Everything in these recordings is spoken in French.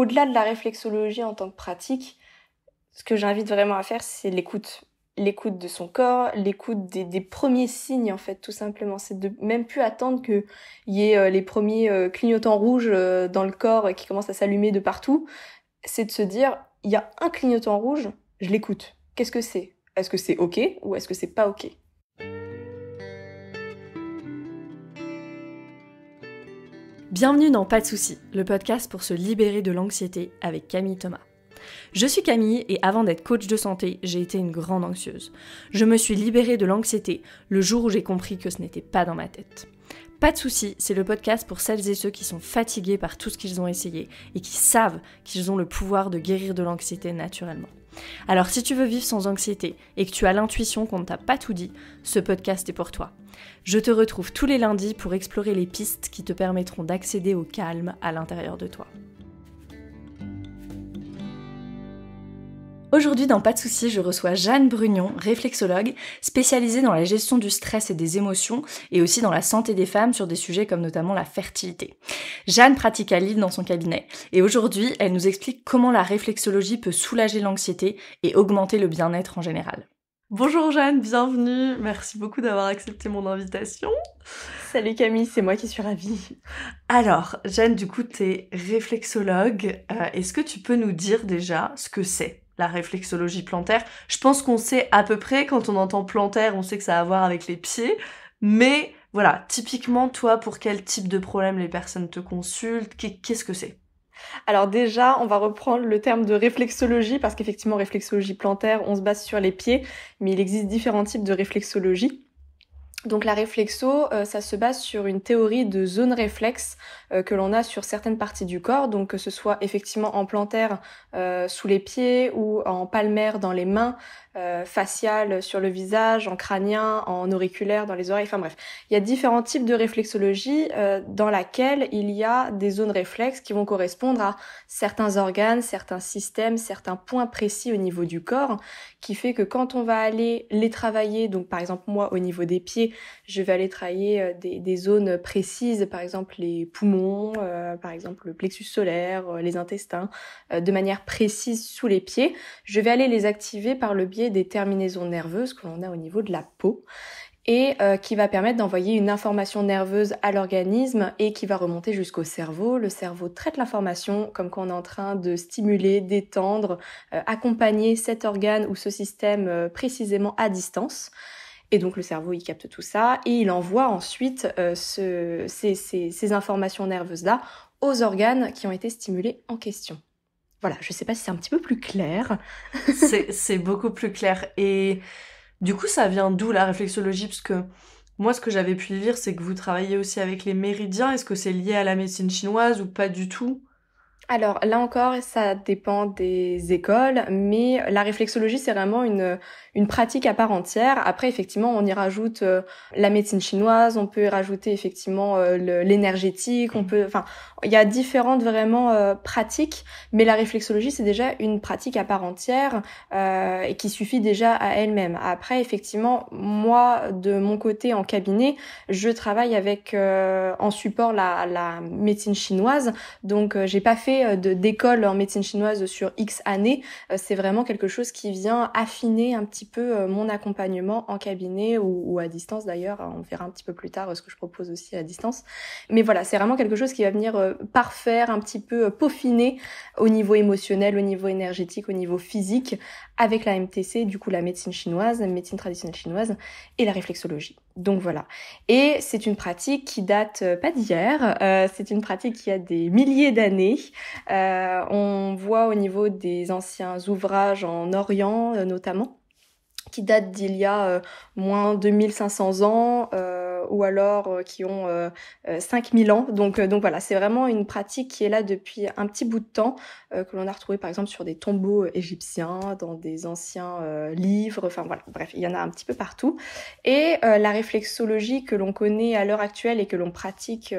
au-delà de la réflexologie en tant que pratique, ce que j'invite vraiment à faire, c'est l'écoute. L'écoute de son corps, l'écoute des premiers signes, en fait, tout simplement. C'est de même plus attendre qu'il y ait les premiers clignotants rouges dans le corps qui commencent à s'allumer de partout. C'est de se dire, il y a un clignotant rouge, je l'écoute. Qu'est-ce que c'est ? Est-ce que c'est OK ou est-ce que c'est pas OK ? Bienvenue dans Pas de soucis, le podcast pour se libérer de l'anxiété avec Camille Thomas. Je suis Camille et avant d'être coach de santé, j'ai été une grande anxieuse. Je me suis libérée de l'anxiété le jour où j'ai compris que ce n'était pas dans ma tête. Pas de soucis, c'est le podcast pour celles et ceux qui sont fatigués par tout ce qu'ils ont essayé et qui savent qu'ils ont le pouvoir de guérir de l'anxiété naturellement. Alors si tu veux vivre sans anxiété et que tu as l'intuition qu'on ne t'a pas tout dit, ce podcast est pour toi. Je te retrouve tous les lundis pour explorer les pistes qui te permettront d'accéder au calme à l'intérieur de toi. Aujourd'hui dans Pas de soucis, je reçois Jeanne Brugnon, réflexologue, spécialisée dans la gestion du stress et des émotions et aussi dans la santé des femmes sur des sujets comme notamment la fertilité. Jeanne pratique à Lille dans son cabinet et aujourd'hui, elle nous explique comment la réflexologie peut soulager l'anxiété et augmenter le bien-être en général. Bonjour Jeanne, bienvenue, merci beaucoup d'avoir accepté mon invitation. Salut Camille, c'est moi qui suis ravie. Alors, Jeanne, du coup, t'es réflexologue. Est-ce que tu peux nous dire déjà ce que c'est, la réflexologie plantaire ? Je pense qu'on sait à peu près, quand on entend plantaire, on sait que ça a à voir avec les pieds. Mais voilà, typiquement, toi, pour quel type de problème les personnes te consultent ? Qu'est-ce que c'est ? Alors déjà, on va reprendre le terme de réflexologie parce qu'effectivement, réflexologie plantaire, on se base sur les pieds, mais il existe différents types de réflexologie. Donc la réflexo, ça se base sur une théorie de zone réflexe que l'on a sur certaines parties du corps, donc que ce soit effectivement en plantaire sous les pieds ou en palmaire dans les mains, facial sur le visage, en crânien, en auriculaire dans les oreilles, enfin bref. Il y a différents types de réflexologie dans laquelle il y a des zones réflexes qui vont correspondre à certains organes, certains systèmes, certains points précis au niveau du corps, qui fait que quand on va aller les travailler, donc par exemple moi au niveau des pieds, je vais aller travailler des zones précises, par exemple les poumons, par exemple le plexus solaire, les intestins, de manière précise sous les pieds. Je vais aller les activer par le biais des terminaisons nerveuses que l'on a au niveau de la peau et qui va permettre d'envoyer une information nerveuse à l'organisme et qui va remonter jusqu'au cerveau. Le cerveau traite l'information comme quand on est en train de stimuler, d'étendre, accompagner cet organe ou ce système précisément à distance. Et donc le cerveau, il capte tout ça et il envoie ensuite ces informations nerveuses-là aux organes qui ont été stimulés en question. Voilà, je sais pas si c'est un petit peu plus clair. C'est beaucoup plus clair. Et du coup, ça vient d'où la réflexologie ? Parce que moi, ce que j'avais pu lire, c'est que vous travaillez aussi avec les méridiens. Est-ce que c'est lié à la médecine chinoise ou pas du tout ? Alors là encore, ça dépend des écoles, mais la réflexologie, c'est vraiment une pratique à part entière. Après, effectivement, on y rajoute la médecine chinoise, on peut y rajouter effectivement l'énergétique, enfin, il y a différentes vraiment pratiques, mais la réflexologie, c'est déjà une pratique à part entière et qui suffit déjà à elle-même. Après, effectivement, moi, de mon côté en cabinet, je travaille avec en support la médecine chinoise, donc j'ai pas fait d'école en médecine chinoise sur X années, c'est vraiment quelque chose qui vient affiner un petit peu mon accompagnement en cabinet ou à distance d'ailleurs, on verra un petit peu plus tard ce que je propose aussi à distance. Mais voilà, c'est vraiment quelque chose qui va venir parfaire, un petit peu peaufiner au niveau émotionnel, au niveau énergétique, au niveau physique, avec la MTC, du coup la médecine chinoise, la médecine traditionnelle chinoise et la réflexologie. Donc voilà. Et c'est une pratique qui date pas d'hier, c'est une pratique qui a des milliers d'années. On voit au niveau des anciens ouvrages en Orient notamment, qui datent d'il y a moins 2500 ans ou alors qui ont 5000 ans. Donc voilà, c'est vraiment une pratique qui est là depuis un petit bout de temps, que l'on a retrouvé par exemple sur des tombeaux égyptiens, dans des anciens livres, enfin voilà, bref, il y en a un petit peu partout. Et la réflexologie que l'on connaît à l'heure actuelle et que l'on pratique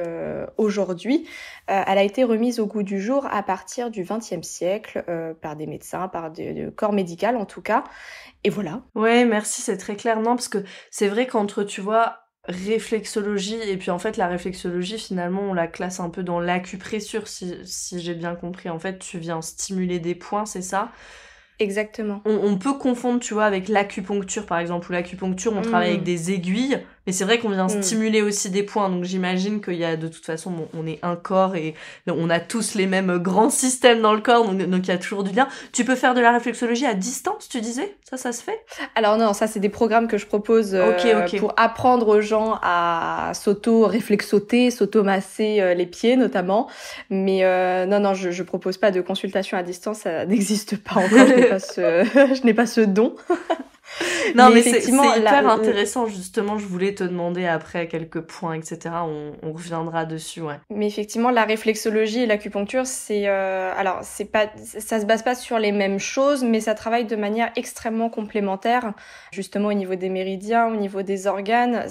aujourd'hui, elle a été remise au goût du jour à partir du XXe siècle par des médecins, par du corps médical en tout cas. Et voilà. Ouais, merci, c'est très clair. Non, parce que c'est vrai qu'entre, tu vois, réflexologie, et puis en fait la réflexologie finalement on la classe un peu dans l'acupressure si j'ai bien compris. En fait tu viens stimuler des points, c'est ça? Exactement. On peut confondre, tu vois, avec l'acupuncture, par exemple. Ou l'acupuncture, on travaille avec des aiguilles, mais c'est vrai qu'on vient stimuler aussi des points. Donc j'imagine qu'il y a, de toute façon, bon, on est un corps et on a tous les mêmes grands systèmes dans le corps, donc il y a toujours du lien. Tu peux faire de la réflexologie à distance, tu disais? Ça se fait? Alors non, ça c'est des programmes que je propose Ok. pour apprendre aux gens à s'auto-réflexoter, s'auto-masser les pieds notamment. Mais non, je propose pas de consultation à distance, ça n'existe pas encore, je n'ai pas ce don. Non, mais c'est hyper intéressant, justement, je voulais te demander après quelques points, etc. On reviendra dessus, ouais. Mais effectivement, la réflexologie et l'acupuncture, c'est pas, ça se base pas sur les mêmes choses, mais ça travaille de manière extrêmement complémentaire, justement au niveau des méridiens, au niveau des organes.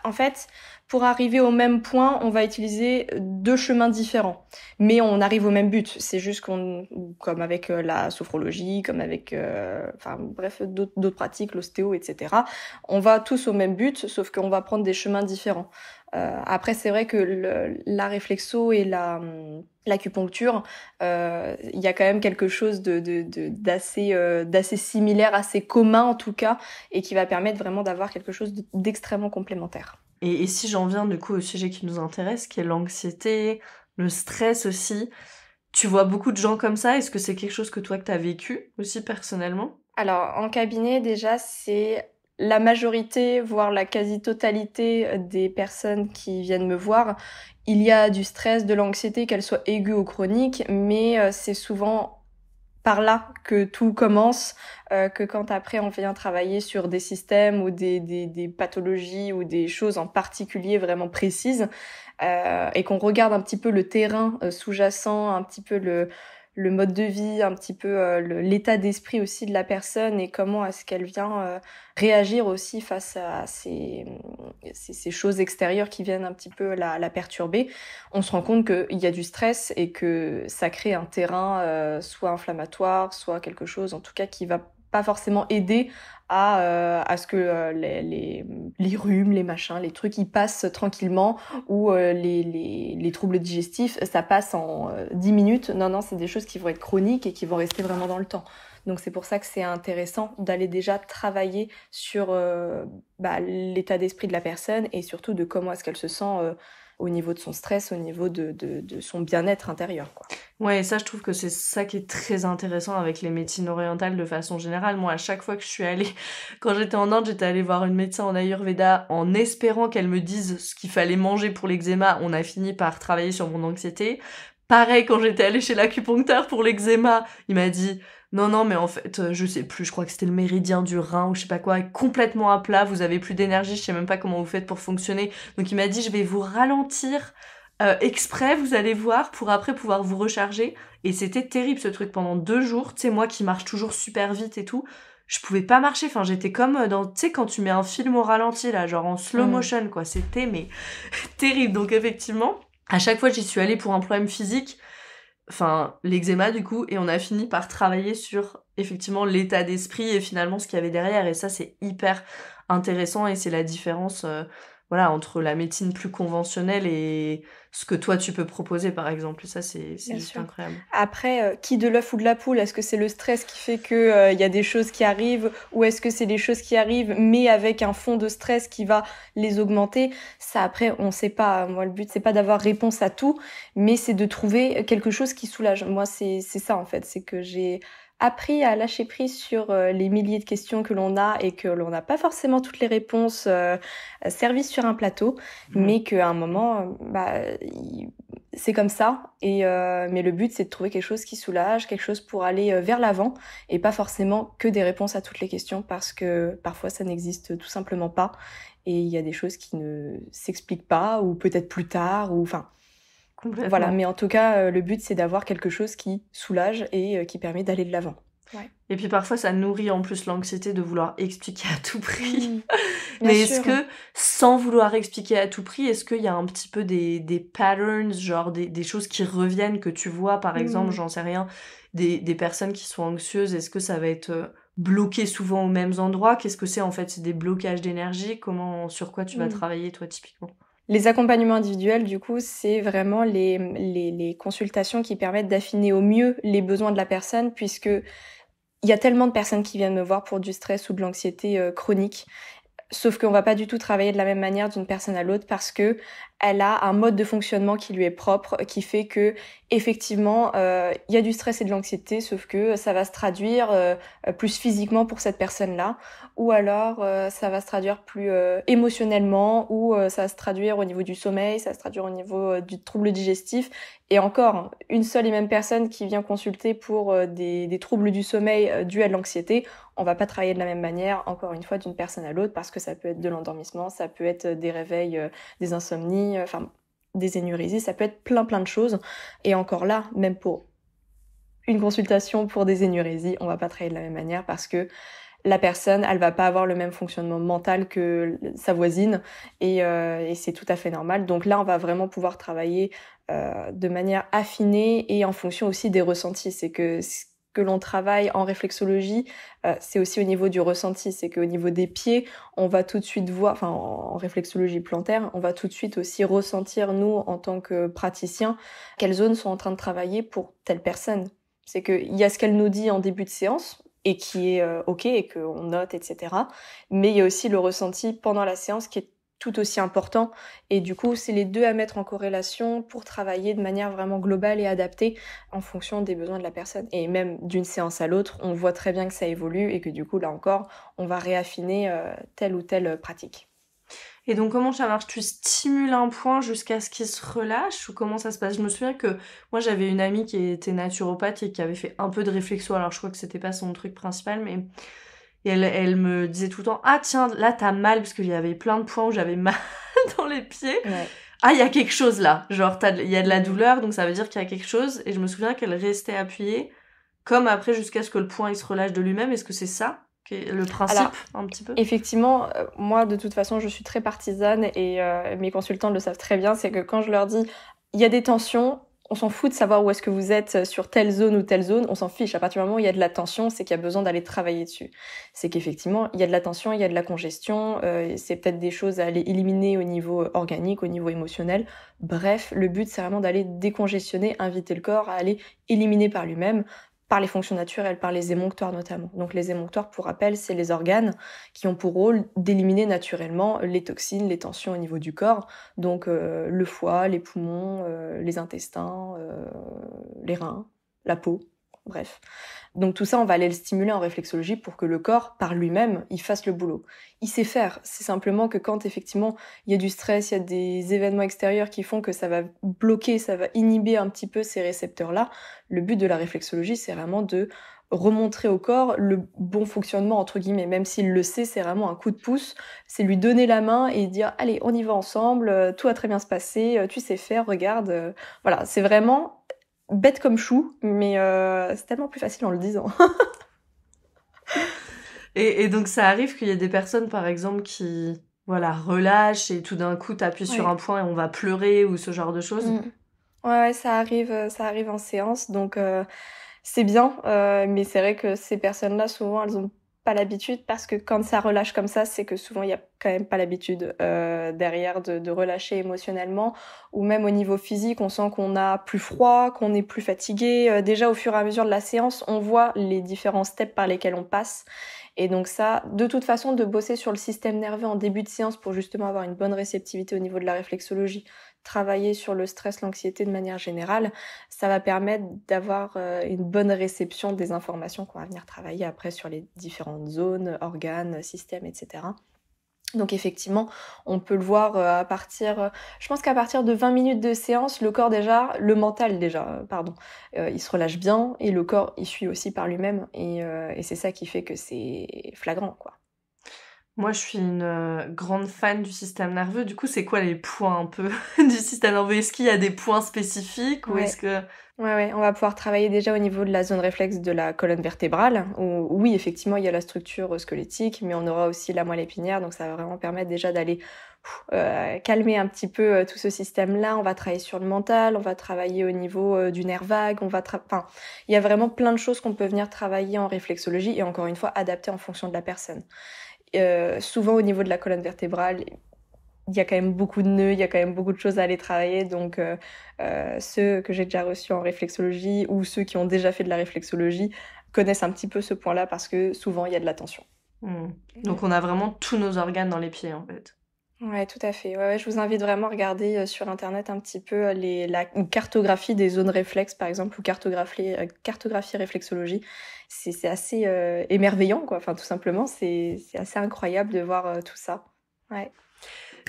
En fait, pour arriver au même point, on va utiliser 2 chemins différents. Mais on arrive au même but. C'est juste comme avec la sophrologie, comme avec, bref, d'autres pratiques, l'ostéo, etc. On va tous au même but, sauf qu'on va prendre des chemins différents. Après, c'est vrai que la réflexo et l'acupuncture, il y a quand même quelque chose d'assez similaire, assez commun en tout cas, et qui va permettre vraiment d'avoir quelque chose d'extrêmement complémentaire. Et si j'en viens du coup au sujet qui nous intéresse, qui est l'anxiété, le stress aussi, tu vois beaucoup de gens comme ça? Est-ce que c'est quelque chose que toi que t'as vécu aussi personnellement? Alors en cabinet déjà c'est la majorité, voire la quasi-totalité des personnes qui viennent me voir, il y a du stress, de l'anxiété, qu'elle soit aiguë ou chronique, mais c'est souvent par là que tout commence, que quand après on vient travailler sur des systèmes ou des pathologies ou des choses en particulier vraiment précises, et qu'on regarde un petit peu le terrain sous-jacent, un petit peu le mode de vie, un petit peu l'état d'esprit aussi de la personne et comment est-ce qu'elle vient réagir aussi face à ces choses extérieures qui viennent un petit peu la perturber. On se rend compte qu'il y a du stress et que ça crée un terrain soit inflammatoire, soit quelque chose en tout cas qui va pas forcément aider à ce que les rhumes, les machins, les trucs, ils passent tranquillement, ou les troubles digestifs, ça passe en 10 minutes. Non, c'est des choses qui vont être chroniques et qui vont rester vraiment dans le temps. Donc c'est pour ça que c'est intéressant d'aller déjà travailler sur l'état d'esprit de la personne et surtout de comment est-ce qu'elle se sent au niveau de son stress, au niveau de son bien-être intérieur, quoi. Ouais, ça, je trouve que c'est ça qui est très intéressant avec les médecines orientales de façon générale. Moi, à chaque fois que je suis allée, quand j'étais en Inde, j'étais allée voir une médecin en Ayurveda en espérant qu'elle me dise ce qu'il fallait manger pour l'eczéma. On a fini par travailler sur mon anxiété. Pareil, quand j'étais allée chez l'acupuncteur pour l'eczéma, il m'a dit non, mais en fait, je sais plus, je crois que c'était le méridien du rein ou je sais pas quoi, complètement à plat, vous avez plus d'énergie, je sais même pas comment vous faites pour fonctionner. Donc il m'a dit, je vais vous ralentir exprès, vous allez voir, pour après pouvoir vous recharger. Et c'était terrible ce truc pendant 2 jours, tu sais, moi qui marche toujours super vite et tout, je pouvais pas marcher, enfin j'étais comme dans, tu sais, quand tu mets un film au ralenti là, genre en slow motion quoi, c'était mais terrible. Donc effectivement, à chaque fois j'y suis allée pour un problème physique, enfin l'eczéma du coup, et on a fini par travailler sur effectivement l'état d'esprit et finalement ce qu'il y avait derrière, et ça c'est hyper intéressant et c'est la différence voilà, entre la médecine plus conventionnelle et ce que toi tu peux proposer par exemple. Ça c'est juste incroyable. Après, qui de l'œuf ou de la poule? Est-ce que c'est le stress qui fait que y a des choses qui arrivent, ou est-ce que c'est des choses qui arrivent mais avec un fond de stress qui va les augmenter? Ça après on sait pas. Moi le but c'est pas d'avoir réponse à tout, mais c'est de trouver quelque chose qui soulage. Moi c'est ça en fait, c'est que j'ai appris à lâcher prise sur les milliers de questions que l'on a et que l'on n'a pas forcément toutes les réponses servies sur un plateau, mais qu'à un moment, c'est comme ça. Mais le but, c'est de trouver quelque chose qui soulage, quelque chose pour aller vers l'avant et pas forcément que des réponses à toutes les questions parce que parfois ça n'existe tout simplement pas et il y a des choses qui ne s'expliquent pas ou peut-être plus tard ou enfin. Voilà, mais en tout cas, le but, c'est d'avoir quelque chose qui soulage et qui permet d'aller de l'avant. Ouais. Et puis parfois, ça nourrit en plus l'anxiété de vouloir expliquer à tout prix. Bien Mais sûr. est-ce que, sans vouloir expliquer à tout prix, est-ce qu'il y a un petit peu des patterns, genre des choses qui reviennent que tu vois, par exemple, j'en sais rien, des personnes qui sont anxieuses, est-ce que ça va être bloqué souvent aux mêmes endroits? Qu'est-ce que c'est en fait? C'est des blocages d'énergie? Sur quoi tu vas travailler toi typiquement? Les accompagnements individuels, du coup, c'est vraiment les consultations qui permettent d'affiner au mieux les besoins de la personne, puisque il y a tellement de personnes qui viennent me voir pour du stress ou de l'anxiété chronique. Sauf qu'on va pas du tout travailler de la même manière d'une personne à l'autre parce que elle a un mode de fonctionnement qui lui est propre, qui fait que effectivement il y a du stress et de l'anxiété, sauf que ça va se traduire plus physiquement pour cette personne-là, ou alors ça va se traduire plus émotionnellement, ou ça va se traduire au niveau du sommeil, ça va se traduire au niveau du trouble digestif. Et encore, une seule et même personne qui vient consulter pour des troubles du sommeil dus à de l'anxiété, on va pas travailler de la même manière, encore une fois, d'une personne à l'autre, parce que ça peut être de l'endormissement, ça peut être des réveils, des insomnies, enfin des énurésies, ça peut être plein de choses. Et encore là, même pour une consultation pour des énurésies, on va pas travailler de la même manière parce que la personne, elle va pas avoir le même fonctionnement mental que sa voisine et c'est tout à fait normal. Donc là, on va vraiment pouvoir travailler de manière affinée et en fonction aussi des ressentis. C'est que ce que l'on travaille en réflexologie, c'est aussi au niveau du ressenti. C'est qu'au niveau des pieds, on va tout de suite voir, enfin en réflexologie plantaire, on va tout de suite aussi ressentir, nous, en tant que praticiens, quelles zones sont en train de travailler pour telle personne. C'est qu'il y a ce qu'elle nous dit en début de séance, et qui est OK et qu'on note, etc. Mais il y a aussi le ressenti pendant la séance qui est tout aussi important. Et du coup, c'est les deux à mettre en corrélation pour travailler de manière vraiment globale et adaptée en fonction des besoins de la personne. Et même d'une séance à l'autre, on voit très bien que ça évolue et que du coup, là encore, on va réaffiner telle ou telle pratique. Et donc, comment ça marche? Tu stimules un point jusqu'à ce qu'il se relâche ou comment ça se passe? Je me souviens que moi, j'avais une amie qui était naturopathe et qui avait fait un peu de réflexo. Alors, je crois que c'était pas son truc principal, mais et elle me disait tout le temps, ah tiens, là, t'as mal, parce qu'il y avait plein de points où j'avais mal dans les pieds. Ouais. Ah, il y a quelque chose là. Genre, il y a de la douleur, donc ça veut dire qu'il y a quelque chose. Et je me souviens qu'elle restait appuyée, comme après, jusqu'à ce que le point il se relâche de lui-même. Est-ce que c'est ça? Le principe, alors, un petit peu. Effectivement, moi de toute façon je suis très partisane et mes consultants le savent très bien, c'est que quand je leur dis il y a des tensions, on s'en fout de savoir où est-ce que vous êtes sur telle zone ou telle zone, on s'en fiche. À partir du moment où il y a de la tension, c'est qu'il y a besoin d'aller travailler dessus. C'est qu'effectivement, il y a de la tension, il y a de la congestion, c'est peut-être des choses à aller éliminer au niveau organique, au niveau émotionnel. Bref, le but c'est vraiment d'aller décongestionner, inviter le corps à aller éliminer par lui-même, par les fonctions naturelles, par les émonctoires notamment. Donc les émonctoires, pour rappel, c'est les organes qui ont pour rôle d'éliminer naturellement les toxines, les tensions au niveau du corps. Donc le foie, les poumons, les intestins, les reins, la peau, bref. Donc tout ça, on va aller le stimuler en réflexologie pour que le corps, par lui-même, il fasse le boulot. Il sait faire. C'est simplement que quand effectivement il y a du stress, il y a des événements extérieurs qui font que ça va bloquer, ça va inhiber un petit peu ces récepteurs-là, le but de la réflexologie, c'est vraiment de remontrer au corps le bon fonctionnement, entre guillemets. Même s'il le sait, c'est vraiment un coup de pouce. C'est lui donner la main et dire « Allez, on y va ensemble, tout va très bien se passer, tu sais faire, regarde. » Voilà, c'est vraiment bête comme chou, mais c'est tellement plus facile en le disant. Et donc ça arrive qu'il y ait des personnes, par exemple, qui relâchent et tout d'un coup t'appuies sur un point et on va pleurer ou ce genre de choses. Ouais, ça arrive en séance, donc c'est bien, mais c'est vrai que ces personnes-là, souvent, elles ont pas l'habitude parce que quand ça relâche comme ça, c'est que souvent il y a quand même pas l'habitude derrière de relâcher émotionnellement, ou même au niveau physique, on sent qu'on a plus froid, qu'on est plus fatigué. Déjà au fur et à mesure de la séance, on voit les différents steps par lesquels on passe. Et donc ça, de toute façon, de bosser sur le système nerveux en début de séance pour justement avoir une bonne réceptivité au niveau de la réflexologie, travailler sur le stress, l'anxiété de manière générale, ça va permettre d'avoir une bonne réception des informations qu'on va venir travailler après sur les différentes zones, organes, systèmes, etc. Donc effectivement, on peut le voir à partir, je pense qu'à partir de 20 minutes de séance, le corps déjà, le mental déjà, il se relâche bien et le corps il suit aussi par lui-même et c'est ça qui fait que c'est flagrant, quoi. Moi, je suis une grande fan du système nerveux. Du coup, c'est quoi les points un peu du système nerveux? Est-ce qu'il y a des points spécifiques ou est-ce que... Ouais, on va pouvoir travailler déjà au niveau de la zone réflexe de la colonne vertébrale, où oui, effectivement, il y a la structure squelettique, mais on aura aussi la moelle épinière, donc ça va vraiment permettre déjà d'aller calmer un petit peu tout ce système-là. On va travailler sur le mental, on va travailler au niveau du nerf vague, enfin, il y a vraiment plein de choses qu'on peut venir travailler en réflexologie et encore une fois, adapter en fonction de la personne. Souvent au niveau de la colonne vertébrale, il y a quand même beaucoup de nœuds, il y a quand même beaucoup de choses à aller travailler. Donc, ceux que j'ai déjà reçus en réflexologie ou ceux qui ont déjà fait de la réflexologie connaissent un petit peu ce point-là parce que souvent, il y a de la tension. Donc, on a vraiment tous nos organes dans les pieds, en fait. Ouais, tout à fait. Ouais, je vous invite vraiment à regarder sur Internet un petit peu la cartographie des zones réflexes, par exemple, ou cartographie réflexologie. C'est assez émerveillant, quoi. Enfin, tout simplement, c'est assez incroyable de voir tout ça. Ouais.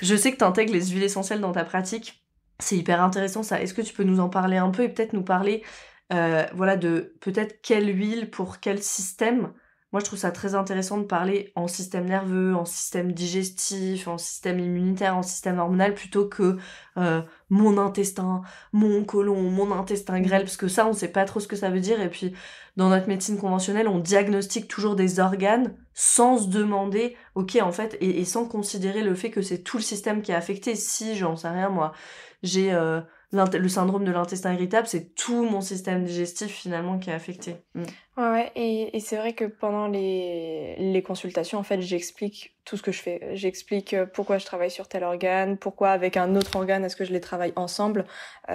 Je sais que tu intègres les huiles essentielles dans ta pratique. C'est hyper intéressant, ça. Est-ce que tu peux nous en parler un peu et peut-être nous parler de peut-être quelle huile pour quel système? Moi, je trouve ça très intéressant de parler en système nerveux, en système digestif, en système immunitaire, en système hormonal, plutôt que mon intestin, mon côlon, mon intestin grêle, parce que ça, on sait pas trop ce que ça veut dire. Et puis, dans notre médecine conventionnelle, on diagnostique toujours des organes sans se demander, ok, en fait, et sans considérer le fait que c'est tout le système qui est affecté. Si, j'en sais rien, moi, j'ai le syndrome de l'intestin irritable, c'est tout mon système digestif finalement qui est affecté. Ouais, et c'est vrai que pendant les consultations, en fait, j'explique tout ce que je fais. J'explique pourquoi je travaille sur tel organe, pourquoi avec un autre organe est-ce que je les travaille ensemble.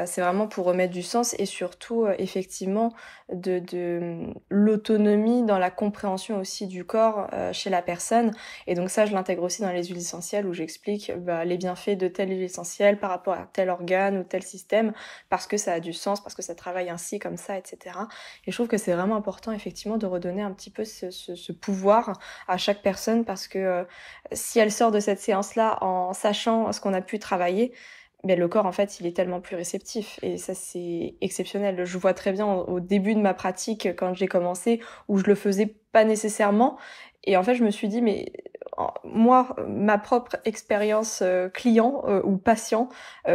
C'est vraiment pour remettre du sens et surtout, effectivement, de l'autonomie dans la compréhension aussi du corps chez la personne. Et donc ça, je l'intègre aussi dans les huiles essentielles où j'explique les bienfaits de telle huile essentielle par rapport à tel organe ou tel système parce que ça a du sens, parce que ça travaille ainsi, comme ça, etc. Et je trouve que c'est vraiment important effectivement de redonner un petit peu ce pouvoir à chaque personne parce que si elle sort de cette séance-là en sachant ce qu'on a pu travailler, ben le corps en fait il est tellement plus réceptif et ça c'est exceptionnel. Je vois très bien au début de ma pratique quand j'ai commencé où je le faisais pas nécessairement et en fait je me suis dit mais moi ma propre expérience client ou patient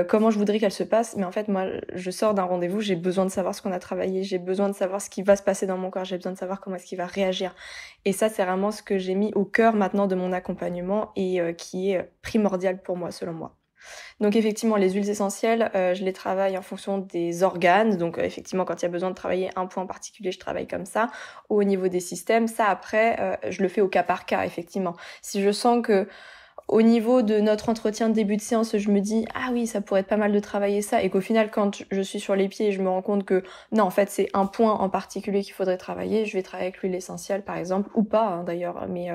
comment je voudrais qu'elle se passe mais en fait moi je sors d'un rendez-vous, j'ai besoin de savoir ce qu'on a travaillé, j'ai besoin de savoir ce qui va se passer dans mon corps, j'ai besoin de savoir comment est-ce qu'il va réagir et ça c'est vraiment ce que j'ai mis au cœur maintenant de mon accompagnement et qui est primordial pour moi selon moi. Donc effectivement, les huiles essentielles, je les travaille en fonction des organes. Donc effectivement, quand il y a besoin de travailler un point en particulier, je travaille comme ça. Au niveau des systèmes, ça après, je le fais au cas par cas, effectivement. Si je sens que au niveau de notre entretien de début de séance, je me dis « Ah oui, ça pourrait être pas mal de travailler ça » et qu'au final, quand je suis sur les pieds, je me rends compte que non, en fait, c'est un point en particulier qu'il faudrait travailler. Je vais travailler avec l'huile essentielle, par exemple, ou pas hein, d'ailleurs, mais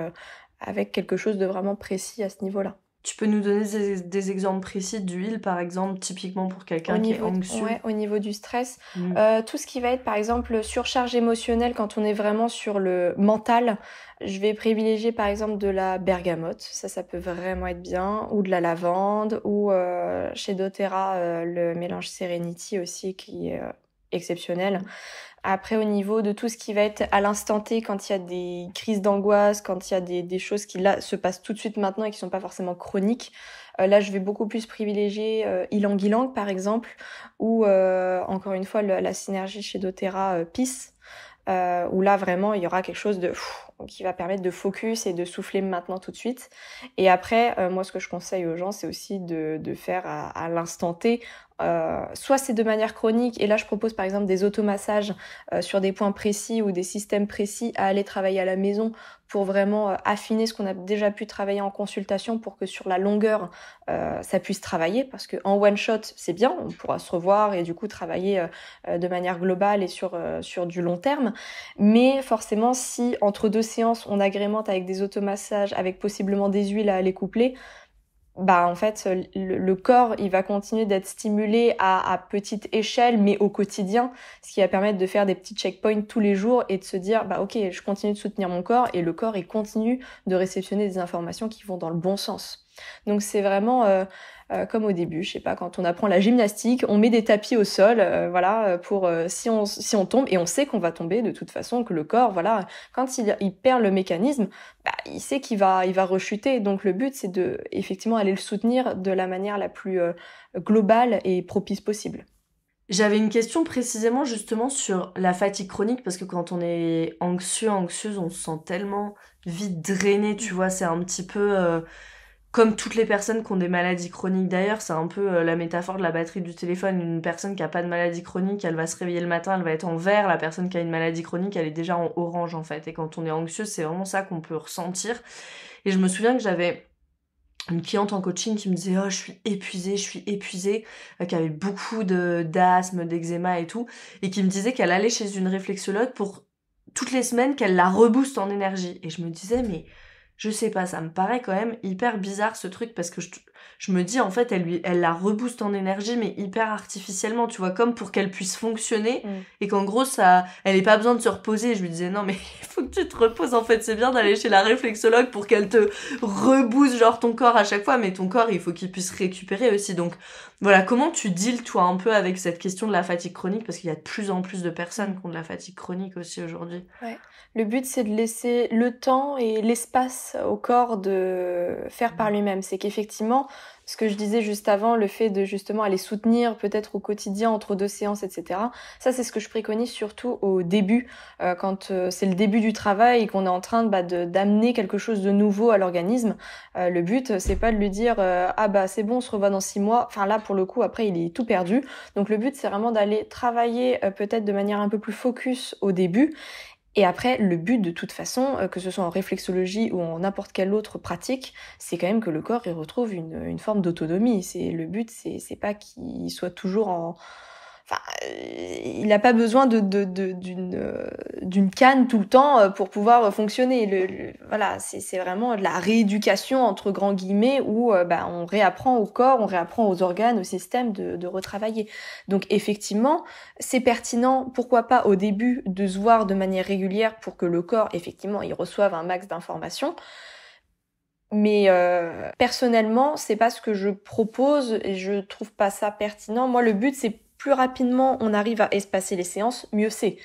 avec quelque chose de vraiment précis à ce niveau-là. Tu peux nous donner des exemples précis d'huile, par exemple, typiquement pour quelqu'un qui est anxieux? Ouais, au niveau du stress. Tout ce qui va être, par exemple, surcharge émotionnelle quand on est vraiment sur le mental, je vais privilégier, par exemple, de la bergamote. Ça peut vraiment être bien. Ou de la lavande. Ou chez doTERRA, le mélange Serenity aussi, qui est exceptionnel. Après, au niveau de tout ce qui va être à l'instant T, quand il y a des crises d'angoisse, quand il y a des choses qui là se passent tout de suite maintenant et qui sont pas forcément chroniques, là je vais beaucoup plus privilégier Ylang Ylang par exemple, ou encore une fois la synergie chez doTERRA Peace, où là vraiment il y aura quelque chose de qui va permettre de focus et de souffler maintenant tout de suite. Et après, moi ce que je conseille aux gens, c'est aussi de faire à l'instant T. Soit c'est de manière chronique, et là je propose par exemple des automassages sur des points précis ou des systèmes précis à aller travailler à la maison pour vraiment affiner ce qu'on a déjà pu travailler en consultation pour que sur la longueur ça puisse travailler, parce que en one shot c'est bien, on pourra se revoir et du coup travailler de manière globale et sur du long terme, mais forcément si entre deux séances on agrémente avec des automassages avec possiblement des huiles à aller coupler, en fait le corps il va continuer d'être stimulé à petite échelle mais au quotidien, ce qui va permettre de faire des petits checkpoints tous les jours et de se dire ok je continue de soutenir mon corps et le corps il continue de réceptionner des informations qui vont dans le bon sens. Donc c'est vraiment comme au début, je sais pas, quand on apprend la gymnastique, on met des tapis au sol, voilà, pour si on tombe, et on sait qu'on va tomber de toute façon, que le corps, voilà, quand il perd le mécanisme, bah, il sait qu'il va rechuter. Donc le but, c'est de effectivement aller le soutenir de la manière la plus globale et propice possible. J'avais une question précisément justement sur la fatigue chronique, parce que quand on est anxieuse, on se sent tellement vite drainé, tu vois, c'est un petit peu comme toutes les personnes qui ont des maladies chroniques d'ailleurs, c'est un peu la métaphore de la batterie du téléphone. Une personne qui a pas de maladie chronique, elle va se réveiller le matin, elle va être en vert. La personne qui a une maladie chronique, elle est déjà en orange en fait. Et quand on est anxieuse, c'est vraiment ça qu'on peut ressentir. Et je me souviens que j'avais une cliente en coaching qui me disait « Oh, je suis épuisée », qui avait beaucoup d'asthme, d'eczéma et tout, et qui me disait qu'elle allait chez une réflexologue pour toutes les semaines qu'elle la rebooste en énergie. Et je me disais « Mais je sais pas, ça me paraît quand même hyper bizarre ce truc, parce que je me dis en fait elle la rebooste en énergie mais hyper artificiellement, tu vois, comme pour qu'elle puisse fonctionner et qu'en gros ça, elle ait pas besoin de se reposer. » Je lui disais non mais il faut que tu te reposes en fait, c'est bien d'aller chez la réflexologue pour qu'elle te rebooste genre ton corps à chaque fois, mais ton corps il faut qu'il puisse récupérer aussi. Donc voilà, comment tu deals toi un peu avec cette question de la fatigue chronique, parce qu'il y a de plus en plus de personnes qui ont de la fatigue chronique aussi aujourd'hui. Ouais. Le but, c'est de laisser le temps et l'espace au corps de faire par lui-même. C'est qu'effectivement, ce que je disais juste avant, le fait de justement aller soutenir peut-être au quotidien entre 2 séances, etc. Ça, c'est ce que je préconise surtout au début, quand c'est le début du travail et qu'on est en train d'amener quelque chose de nouveau à l'organisme. Le but, c'est pas de lui dire ah bah c'est bon, on se revoit dans 6 mois. Enfin là, pour le coup, après, il est tout perdu. Donc le but, c'est vraiment d'aller travailler peut-être de manière un peu plus focus au début. Et après, le but de toute façon, que ce soit en réflexologie ou en n'importe quelle autre pratique, c'est quand même que le corps il retrouve une forme d'autonomie. Le but, c'est pas qu'il soit toujours en... Enfin, il n'a pas besoin d'une canne tout le temps pour pouvoir fonctionner. Voilà, c'est vraiment de la rééducation entre grands guillemets où on réapprend au corps, on réapprend aux organes, au système de retravailler. Donc effectivement, c'est pertinent, pourquoi pas au début, de se voir de manière régulière pour que le corps, effectivement, il reçoive un max d'informations. Mais personnellement, c'est pas ce que je propose et je trouve pas ça pertinent. Moi, le but, c'est plus rapidement on arrive à espacer les séances, mieux c'est.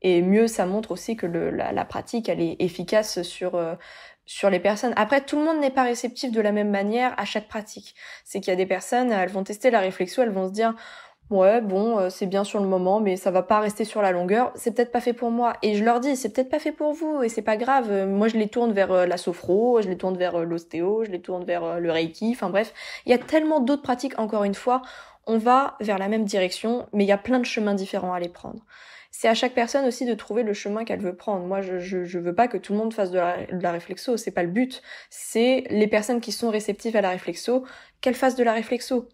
Et mieux ça montre aussi que la pratique, elle est efficace sur les personnes. Après, tout le monde n'est pas réceptif de la même manière à chaque pratique. C'est qu'il y a des personnes, elles vont tester la réflexo, elles vont se dire ouais, bon, c'est bien sur le moment, mais ça va pas rester sur la longueur. C'est peut-être pas fait pour moi. Et je leur dis, c'est peut-être pas fait pour vous, et c'est pas grave. Moi, je les tourne vers la sophro, je les tourne vers l'ostéo, je les tourne vers le reiki. Enfin bref, il y a tellement d'autres pratiques. Encore une fois, on va vers la même direction, mais il y a plein de chemins différents à les prendre. C'est à chaque personne aussi de trouver le chemin qu'elle veut prendre. Moi, je veux pas que tout le monde fasse de la réflexo. C'est pas le but. C'est les personnes qui sont réceptives à la réflexo, qu'elles fassent de la réflexo.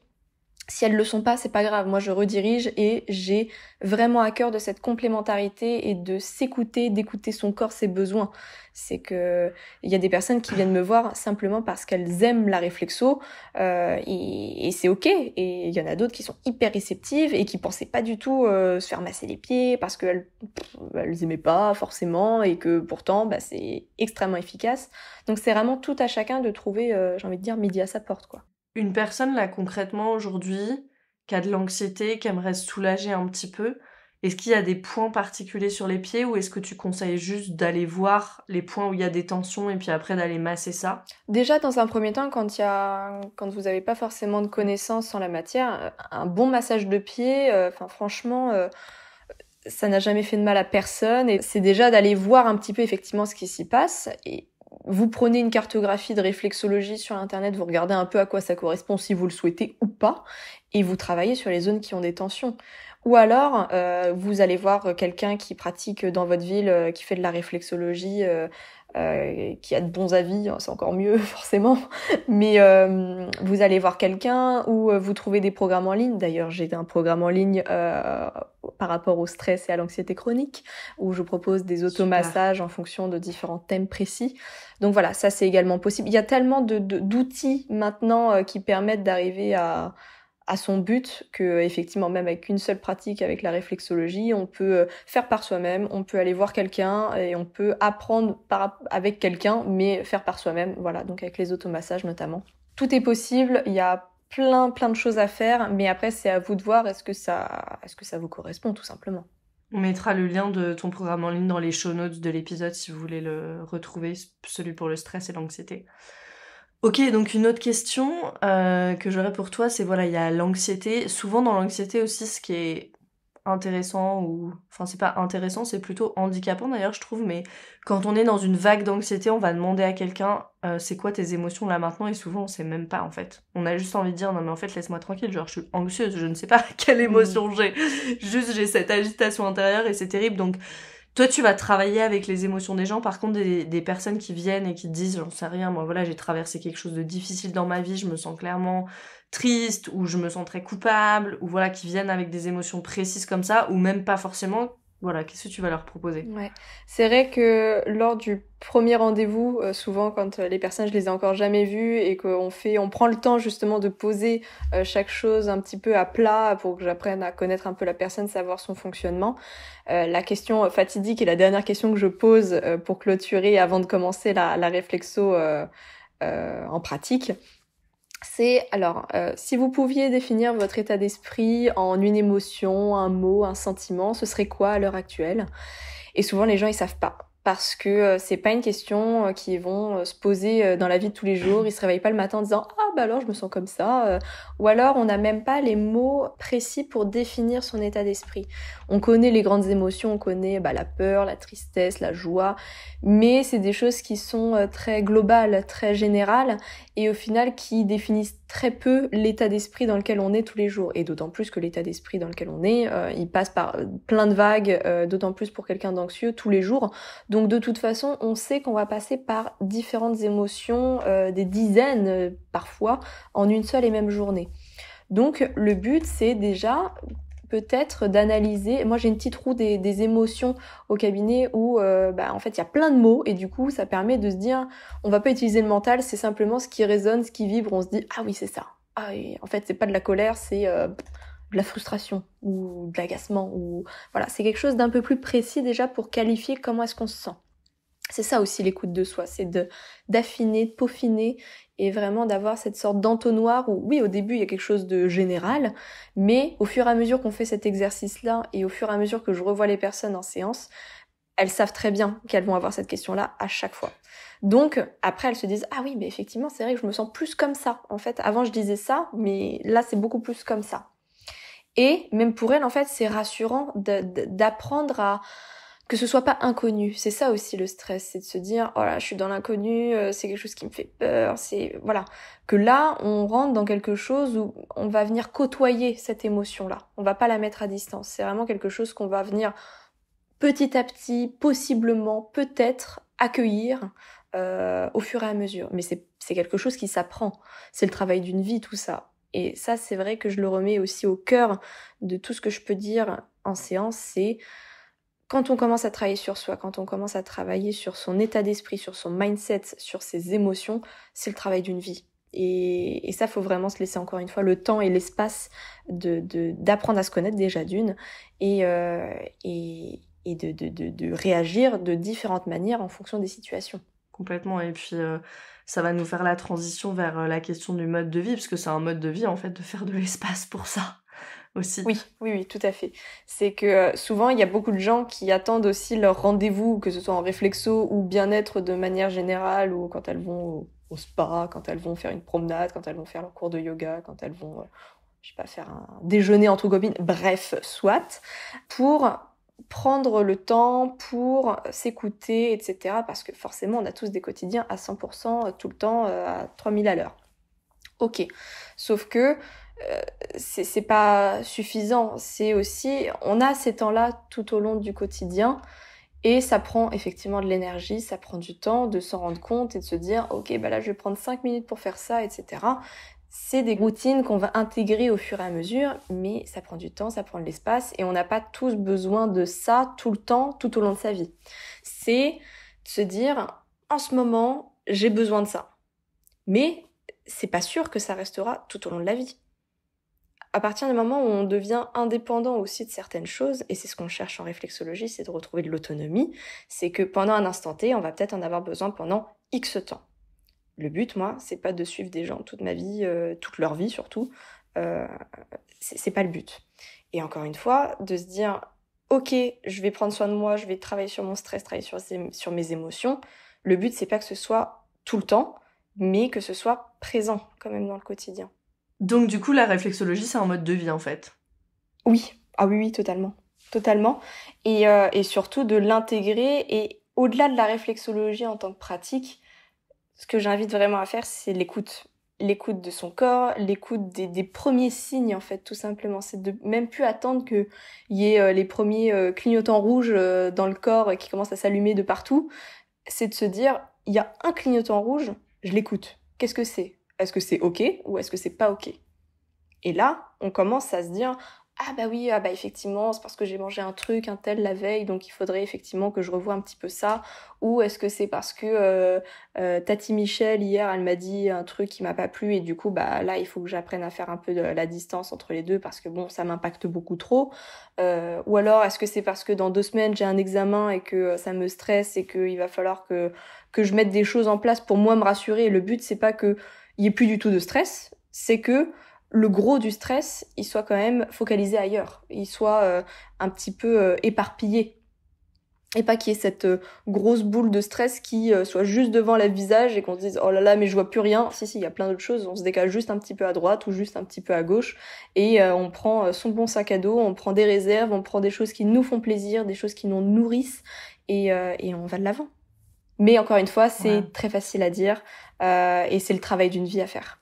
Si elles le sont pas, c'est pas grave. Moi, je redirige et j'ai vraiment à cœur de cette complémentarité et de s'écouter, d'écouter son corps, ses besoins. C'est que il y a des personnes qui viennent me voir simplement parce qu'elles aiment la réflexo et c'est ok. Et il y en a d'autres qui sont hyper réceptives et qui pensaient pas du tout se faire masser les pieds parce qu'elles aimaient pas forcément et que pourtant c'est extrêmement efficace. Donc c'est vraiment tout à chacun de trouver, j'ai envie de dire, midi à sa porte, quoi. Une personne, là, concrètement, aujourd'hui, qui a de l'anxiété, qui aimerait se soulager un petit peu, est-ce qu'il y a des points particuliers sur les pieds ou est-ce que tu conseilles juste d'aller voir les points où il y a des tensions et puis après d'aller masser ça? Déjà, dans un premier temps, quand vous n'avez pas forcément de connaissances en la matière, un bon massage de pied, franchement, ça n'a jamais fait de mal à personne. Et c'est déjà d'aller voir un petit peu effectivement ce qui s'y passe. Et vous prenez une cartographie de réflexologie sur Internet, vous regardez un peu à quoi ça correspond si vous le souhaitez ou pas, et vous travaillez sur les zones qui ont des tensions. Ou alors, vous allez voir quelqu'un qui pratique dans votre ville, qui fait de la réflexologie, qui a de bons avis, c'est encore mieux forcément, mais vous allez voir quelqu'un ou vous trouvez des programmes en ligne. D'ailleurs, j'ai un programme en ligne par rapport au stress et à l'anxiété chronique, où je propose des automassages en fonction de différents thèmes précis. Donc voilà, ça c'est également possible. Il y a tellement d'outils maintenant qui permettent d'arriver à son but que effectivement même avec une seule pratique avec la réflexologie, on peut faire par soi-même, on peut aller voir quelqu'un et on peut apprendre avec quelqu'un mais faire par soi-même, voilà, donc avec les automassages notamment. tout est possible, il y a plein de choses à faire, mais après c'est à vous de voir est-ce que ça vous correspond tout simplement. On mettra le lien de ton programme en ligne dans les show notes de l'épisode si vous voulez le retrouver, celui pour le stress et l'anxiété. Ok, donc une autre question que j'aurais pour toi, c'est voilà, il y a l'anxiété. Souvent dans l'anxiété aussi, ce qui est intéressant enfin c'est pas intéressant, c'est plutôt handicapant d'ailleurs je trouve, mais quand on est dans une vague d'anxiété, on va demander à quelqu'un c'est quoi tes émotions là maintenant, et souvent on sait même pas en fait. On a juste envie de dire non mais en fait laisse-moi tranquille, genre je suis anxieuse, je ne sais pas quelle émotion j'ai, juste j'ai cette agitation intérieure et c'est terrible. Donc toi, tu vas travailler avec les émotions des gens. Par contre, des personnes qui viennent et qui te disent, j'en sais rien, moi voilà, j'ai traversé quelque chose de difficile dans ma vie, je me sens clairement triste, ou je me sens très coupable, ou voilà, qui viennent avec des émotions précises comme ça, ou même pas forcément, voilà, qu'est-ce que tu vas leur proposer? Ouais, c'est vrai que lors du premier rendez-vous, souvent quand les personnes je les ai encore jamais vues et on prend le temps justement de poser chaque chose un petit peu à plat pour que j'apprenne à connaître un peu la personne, savoir son fonctionnement. La question fatidique et la dernière question que je pose pour clôturer avant de commencer la réflexo en pratique. C'est alors, si vous pouviez définir votre état d'esprit en une émotion, un mot, un sentiment, ce serait quoi à l'heure actuelle? Et souvent les gens ils savent pas parce que c'est pas une question qu'ils vont se poser dans la vie de tous les jours. Ils se réveillent pas le matin en disant ah bah alors je me sens comme ça, ou alors on n'a même pas les mots précis pour définir son état d'esprit. On connaît les grandes émotions, on connaît la peur, la tristesse, la joie, mais c'est des choses qui sont très globales, très générales et au final qui définissent très peu l'état d'esprit dans lequel on est tous les jours. Et d'autant plus que l'état d'esprit dans lequel on est, il passe par plein de vagues, d'autant plus pour quelqu'un d'anxieux tous les jours. Donc de toute façon, on sait qu'on va passer par différentes émotions, des dizaines parfois, en une seule et même journée. Donc le but, c'est déjà peut-être d'analyser. Moi, j'ai une petite roue des émotions au cabinet où, en fait, il y a plein de mots et du coup, ça permet de se dire, on va pas utiliser le mental, c'est simplement ce qui résonne, ce qui vibre. On se dit, ah oui, c'est ça. Ah, et en fait, c'est pas de la colère, c'est de la frustration ou de l'agacement ou voilà, c'est quelque chose d'un peu plus précis déjà pour qualifier comment est-ce qu'on se sent. C'est ça aussi l'écoute de soi, c'est d'affiner, de peaufiner et vraiment d'avoir cette sorte d'entonnoir où oui au début il y a quelque chose de général, mais au fur et à mesure qu'on fait cet exercice-là et au fur et à mesure que je revois les personnes en séance, elles savent très bien qu'elles vont avoir cette question-là à chaque fois. Donc après elles se disent ah oui mais effectivement c'est vrai que je me sens plus comme ça. En fait avant je disais ça mais là c'est beaucoup plus comme ça. Et même pour elles en fait c'est rassurant d'apprendre à que ce soit pas inconnu. C'est ça aussi le stress, c'est de se dire oh là je suis dans l'inconnu, c'est quelque chose qui me fait peur, c'est voilà, que là on rentre dans quelque chose où on va venir côtoyer cette émotion-là. On va pas la mettre à distance. C'est vraiment quelque chose qu'on va venir petit à petit, possiblement, peut-être accueillir au fur et à mesure. Mais c'est quelque chose qui s'apprend. C'est le travail d'une vie tout ça. Et ça c'est vrai que je le remets aussi au cœur de tout ce que je peux dire en séance, c'est quand on commence à travailler sur soi, quand on commence à travailler sur son état d'esprit, sur son mindset, sur ses émotions, c'est le travail d'une vie. Et ça, faut vraiment se laisser encore une fois le temps et l'espace d'apprendre à se connaître déjà d'une et de réagir de différentes manières en fonction des situations. Complètement, et puis ça va nous faire la transition vers la question du mode de vie, parce que c'est un mode de vie en fait de faire de l'espace pour ça. Aussi. Oui, tout à fait. C'est que souvent, il y a beaucoup de gens qui attendent aussi leur rendez-vous, que ce soit en réflexo ou bien-être de manière générale, ou quand elles vont au spa, quand elles vont faire une promenade, quand elles vont faire leur cours de yoga, quand elles vont, je sais pas, faire un déjeuner entre copines, bref, soit, pour prendre le temps, pour s'écouter, etc. Parce que forcément, on a tous des quotidiens à 100%, tout le temps, à 3000 à l'heure. Ok, sauf que c'est pas suffisant, c'est aussi, on a ces temps-là tout au long du quotidien et ça prend effectivement de l'énergie, ça prend du temps de s'en rendre compte et de se dire ok là je vais prendre 5 minutes pour faire ça, etc. C'est des routines qu'on va intégrer au fur et à mesure, mais ça prend du temps, ça prend de l'espace et on n'a pas tous besoin de ça tout le temps, tout au long de sa vie. C'est de se dire en ce moment j'ai besoin de ça, mais c'est pas sûr que ça restera tout au long de la vie. À partir du moment où on devient indépendant aussi de certaines choses, et c'est ce qu'on cherche en réflexologie, c'est de retrouver de l'autonomie, c'est que pendant un instant T, on va peut-être en avoir besoin pendant X temps. Le but, moi, c'est pas de suivre des gens toute ma vie, toute leur vie surtout. C'est pas le but. Et encore une fois, de se dire, ok, je vais prendre soin de moi, je vais travailler sur mon stress, travailler sur mes émotions. Le but, c'est pas que ce soit tout le temps, mais que ce soit présent quand même dans le quotidien. Donc du coup, la réflexologie, c'est un mode de vie en fait. Oui, ah oui, oui, totalement. Totalement. Et surtout de l'intégrer. Et au-delà de la réflexologie en tant que pratique, ce que j'invite vraiment à faire, c'est l'écoute. L'écoute de son corps, l'écoute des premiers signes, en fait, tout simplement. C'est de même plus attendre qu'il y ait les premiers clignotants rouges dans le corps qui commencent à s'allumer de partout. C'est de se dire, il y a un clignotant rouge, je l'écoute. Qu'est-ce que c'est? Est-ce que c'est OK ou est-ce que c'est pas OK? Et là, on commence à se dire, ah bah oui, ah bah effectivement, c'est parce que j'ai mangé un truc, un tel la veille, donc il faudrait effectivement que je revoie un petit peu ça. Ou est-ce que c'est parce que Tati Michel, hier, elle m'a dit un truc qui m'a pas plu et du coup, bah là, il faut que j'apprenne à faire un peu de la distance entre les deux parce que bon, ça m'impacte beaucoup trop. Ou alors, est-ce que c'est parce que dans 2 semaines, j'ai un examen et que ça me stresse et qu'il va falloir que je mette des choses en place pour moi me rassurer. Et le but, c'est pas qu'il y ait plus du tout de stress, c'est que le gros du stress, il soit quand même focalisé ailleurs, il soit un petit peu éparpillé. Et pas qu'il y ait cette grosse boule de stress qui soit juste devant le visage et qu'on se dise « Oh là là, mais je vois plus rien ». Si, il y a plein d'autres choses, on se décale juste un petit peu à droite ou juste un petit peu à gauche et on prend son bon sac à dos, on prend des réserves, on prend des choses qui nous font plaisir, des choses qui nous nourrissent et on va de l'avant. Mais encore une fois, c'est très facile à dire et c'est le travail d'une vie à faire.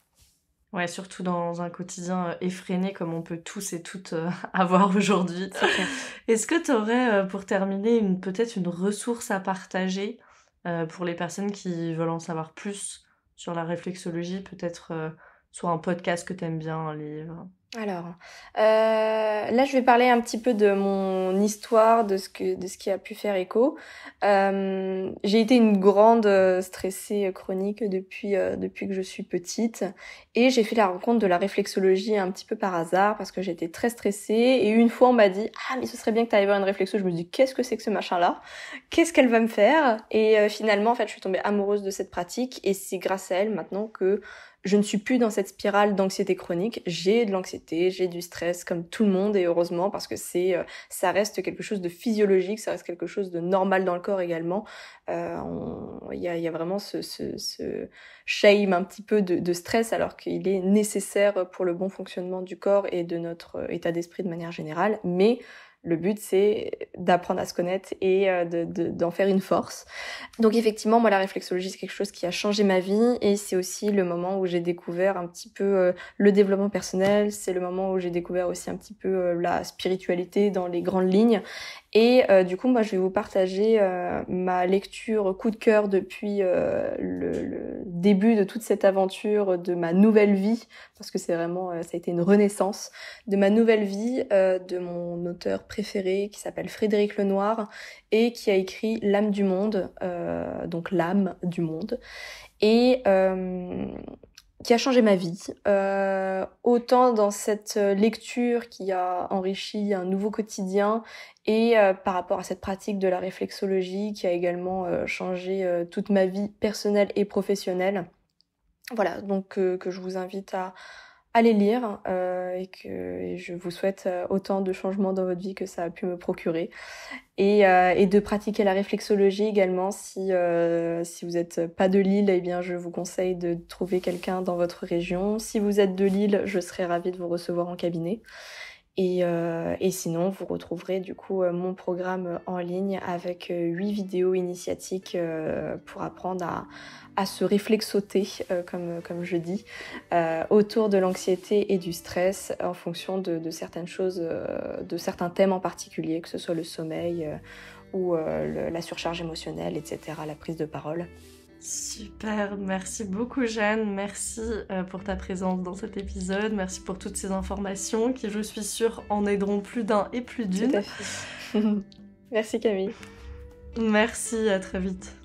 Ouais, surtout dans un quotidien effréné comme on peut tous et toutes avoir aujourd'hui. Est-ce que tu aurais, pour terminer, peut-être une ressource à partager pour les personnes qui veulent en savoir plus sur la réflexologie, peut-être soit un podcast que tu aimes bien, un livre? Alors, là, je vais parler un petit peu de mon histoire, de ce qui a pu faire écho. J'ai été une grande stressée chronique depuis que je suis petite, et j'ai fait la rencontre de la réflexologie un petit peu par hasard parce que j'étais très stressée. Et une fois, on m'a dit « Ah, mais ce serait bien que tu ailles voir une réflexo ». Je me dis « Qu'est-ce que c'est que ce machin-là ? Qu'est-ce qu'elle va me faire ?» Et finalement, en fait, je suis tombée amoureuse de cette pratique, et c'est grâce à elle maintenant que je ne suis plus dans cette spirale d'anxiété chronique. J'ai de l'anxiété, j'ai du stress comme tout le monde, et heureusement, parce que ça reste quelque chose de physiologique, ça reste quelque chose de normal dans le corps également. Il y a vraiment ce shame un petit peu de stress, alors qu'il est nécessaire pour le bon fonctionnement du corps et de notre état d'esprit de manière générale. Mais le but, c'est d'apprendre à se connaître et d'en faire une force. Donc effectivement, moi, la réflexologie, c'est quelque chose qui a changé ma vie, et c'est aussi le moment où j'ai découvert un petit peu le développement personnel. C'est le moment où j'ai découvert aussi un petit peu la spiritualité dans les grandes lignes. Et du coup, moi, je vais vous partager ma lecture coup de cœur depuis le début de toute cette aventure de ma nouvelle vie, parce que c'est vraiment, ça a été une renaissance de ma nouvelle vie, de mon auteur préféré qui s'appelle Frédéric Lenoir et qui a écrit L'âme du monde, donc l'âme du monde, et qui a changé ma vie, autant dans cette lecture qui a enrichi un nouveau quotidien, et par rapport à cette pratique de la réflexologie qui a également changé toute ma vie personnelle et professionnelle. Voilà, donc que je vous invite à les lire et je vous souhaite autant de changements dans votre vie que ça a pu me procurer. Et de pratiquer la réflexologie également. Si vous êtes pas de Lille, eh bien je vous conseille de trouver quelqu'un dans votre région. Si vous êtes de Lille, je serai ravie de vous recevoir en cabinet. Et sinon, vous retrouverez du coup mon programme en ligne avec 8 vidéos initiatiques pour apprendre à se réflexoter, comme je dis, autour de l'anxiété et du stress en fonction de certaines choses, de certains thèmes en particulier, que ce soit le sommeil ou la surcharge émotionnelle, etc., la prise de parole. Super, merci beaucoup Jeanne, merci pour ta présence dans cet épisode, merci pour toutes ces informations qui, je suis sûre, en aideront plus d'un et plus d'une. Tout à fait. Merci Camille. Merci, à très vite.